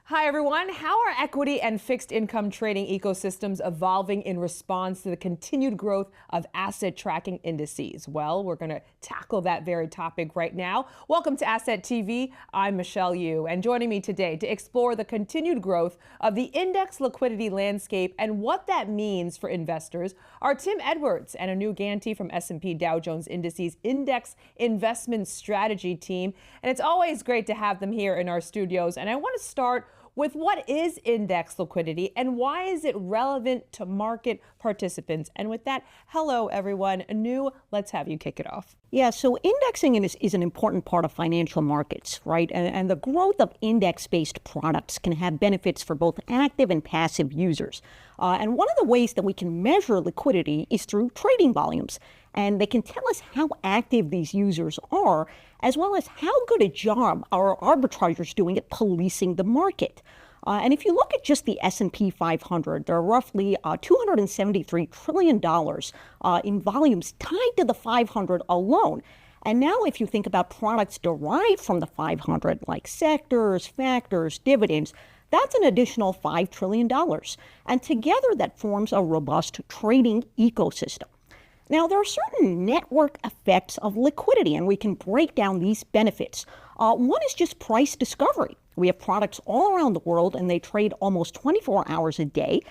Hi, everyone. How are equity and fixed income trading ecosystems evolving in response to the continued growth of asset tracking indices? Well, we're going to tackle that very topic right now. Welcome to Asset TV. I'm Michelle Yu, and joining me today to explore the continued growth of the index liquidity landscape and what that means for investors are Tim Edwards and Anu Ganti from S&P Dow Jones Indices Index Investment Strategy Team. And it's always great to have them here in our studios. And I want to start with what is index liquidity and why is it relevant to market participants? And with that, hello, everyone. Anu, let's have you kick it off. Yeah, so indexing is an important part of financial markets, right? And the growth of index-based products can have benefits for both active and passive users. And one of the ways that we can measure liquidity is through trading volumes. And they can tell us how active these users are, as well as how good a job our arbitrageurs doing at policing the market. And if you look at just the S&P 500, there are roughly $273 trillion in volumes tied to the 500 alone. And now if you think about products derived from the 500, like sectors, factors, dividends, that's an additional $5 trillion. And together that forms a robust trading ecosystem. Now, there are certain network effects of liquidity, and we can break down these benefits. One is just price discovery. We have products all around the world, and they trade almost 24 hours a day.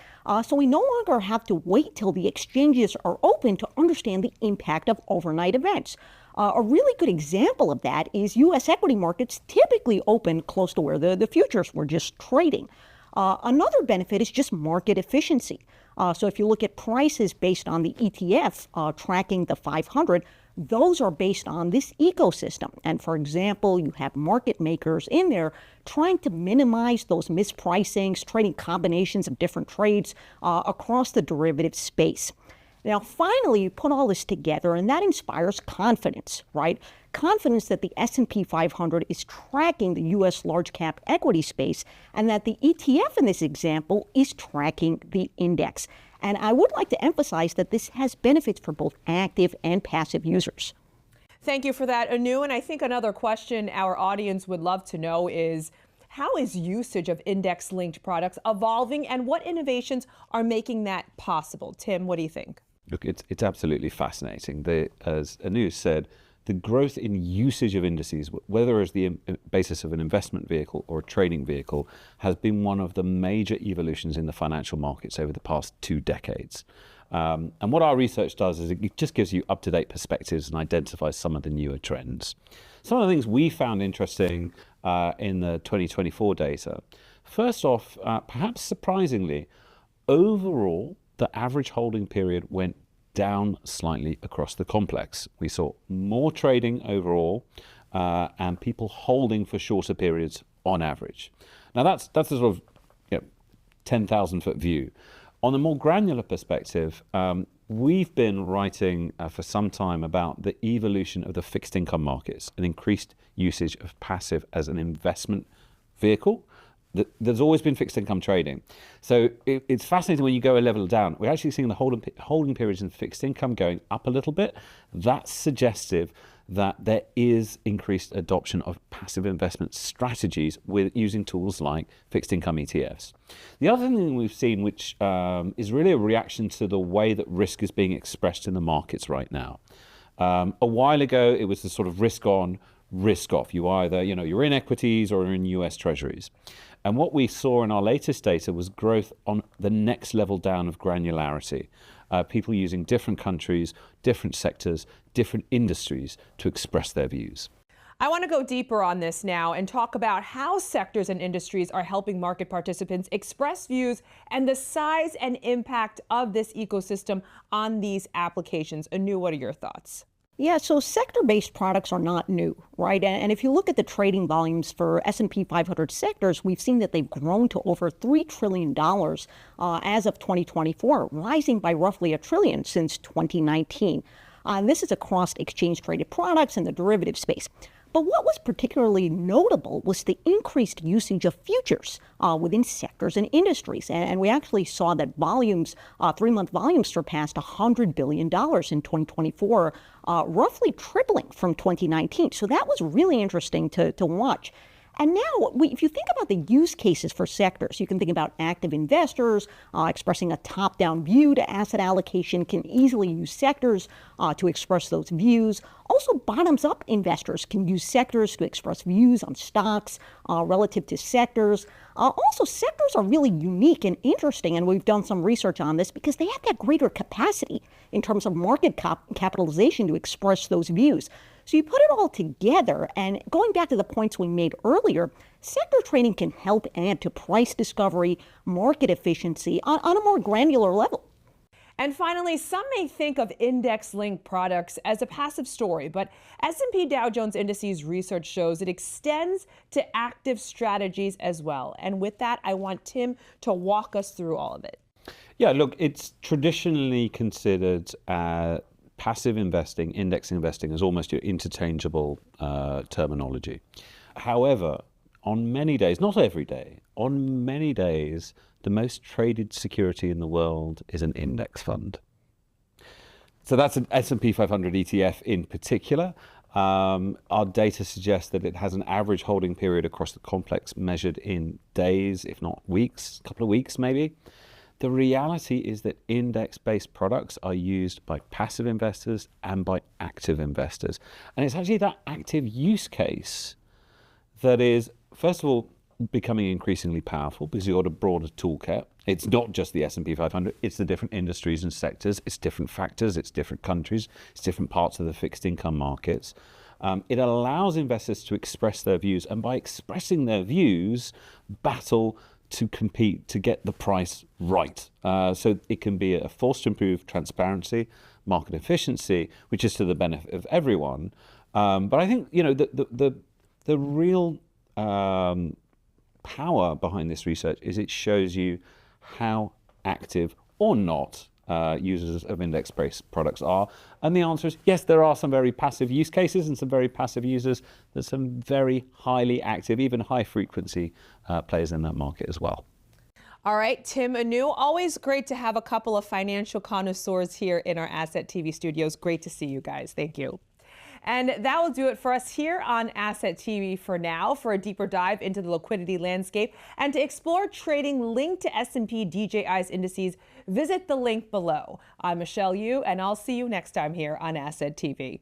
So we no longer have to wait till the exchanges are open to understand the impact of overnight events. A really good example of that is U.S. equity markets typically open close to where the futures were just trading. Another benefit is just market efficiency. So if you look at prices based on the ETF tracking the 500, those are based on this ecosystem. And for example, you have market makers in there trying to minimize those mispricings, trading combinations of different trades across the derivative space. Now, finally, you put all this together, and that inspires confidence, right? Confidence that the S&P 500 is tracking the U.S. large-cap equity space, and that the ETF in this example is tracking the index. And I would like to emphasize that this has benefits for both active and passive users. Thank you for that, Anu. And I think another question our audience would love to know is, how is usage of index-linked products evolving, and what innovations are making that possible? Tim, what do you think? Look, it's absolutely fascinating. As Anu said, the growth in usage of indices, whether as the basis of an investment vehicle or a trading vehicle, has been one of the major evolutions in the financial markets over the past 2 decades. And what our research does is it just gives you up-to-date perspectives and identifies some of the newer trends. Some of the things we found interesting in the 2024 data. First off, perhaps surprisingly, overall, the average holding period went down slightly across the complex. We saw more trading overall and people holding for shorter periods on average. Now that's a sort of 10,000-foot view. On a more granular perspective, we've been writing for some time about the evolution of the fixed income markets and increased usage of passive as an investment vehicle. There's always been fixed income trading. So it's fascinating when you go a level down. We're actually seeing the holding periods in fixed income going up a little bit. That's suggestive that there is increased adoption of passive investment strategies with using tools like fixed income ETFs. The other thing we've seen, which is really a reaction to the way that risk is being expressed in the markets right now. A while ago, it was the sort of risk on, risk off. You either, you're in equities or in US treasuries. And what we saw in our latest data was growth on the next level down of granularity. People using different countries, different sectors, different industries to express their views. I want to go deeper on this now and talk about how sectors and industries are helping market participants express views and the size and impact of this ecosystem on these applications. Anu, what are your thoughts? Yeah, so sector-based products are not new, right? And if you look at the trading volumes for S&P 500 sectors, we've seen that they've grown to over $3 trillion as of 2024, rising by roughly $1 trillion since 2019. And this is across exchange-traded products and the derivative space. But what was particularly notable was the increased usage of futures within sectors and industries. And we actually saw that volumes, 3-month volumes surpassed $100 billion in 2024, roughly tripling from 2019. So that was really interesting to watch. And now, if you think about the use cases for sectors, you can think about active investors expressing a top-down view to asset allocation, can easily use sectors to express those views. Also, bottoms-up investors can use sectors to express views on stocks relative to sectors. Also, sectors are really unique and interesting, and we've done some research on this because they have that greater capacity in terms of market capitalization to express those views. So you put it all together, and going back to the points we made earlier, sector trading can help add to price discovery, market efficiency on a more granular level. And finally, some may think of index-linked products as a passive story, but S&P Dow Jones Indices research shows it extends to active strategies as well. And with that, I want Tim to walk us through all of it. Yeah, look, it's traditionally considered passive investing, index investing as almost your interchangeable terminology. However, on many days, not every day, on many days, the most traded security in the world is an index fund. So that's an S&P 500 ETF in particular. Our data suggests that it has an average holding period across the complex measured in days, if not weeks, a couple of weeks maybe. The reality is that index-based products are used by passive investors and by active investors. And it's actually that active use case that is, first of all, becoming increasingly powerful because you've got a broader toolkit. It's not just the S&P 500, it's the different industries and sectors, it's different factors, it's different countries, it's different parts of the fixed income markets. It allows investors to express their views, and by expressing their views, battle to compete to get the price right. So it can be a force to improve transparency, market efficiency, which is to the benefit of everyone. But I think the real power behind this research is it shows you how active or not users of index-based products are. And the answer is yes, there are some very passive use cases and some very passive users. There's some very highly active, even high-frequency players in that market as well. All right, Tim Anu, always great to have a couple of financial connoisseurs here in our Asset TV studios. Great to see you guys. Thank you. And that will do it for us here on Asset TV for now. For a deeper dive into the liquidity landscape and to explore trading linked to S&P DJI's indices, visit the link below. I'm Michelle Yu, and I'll see you next time here on Asset TV.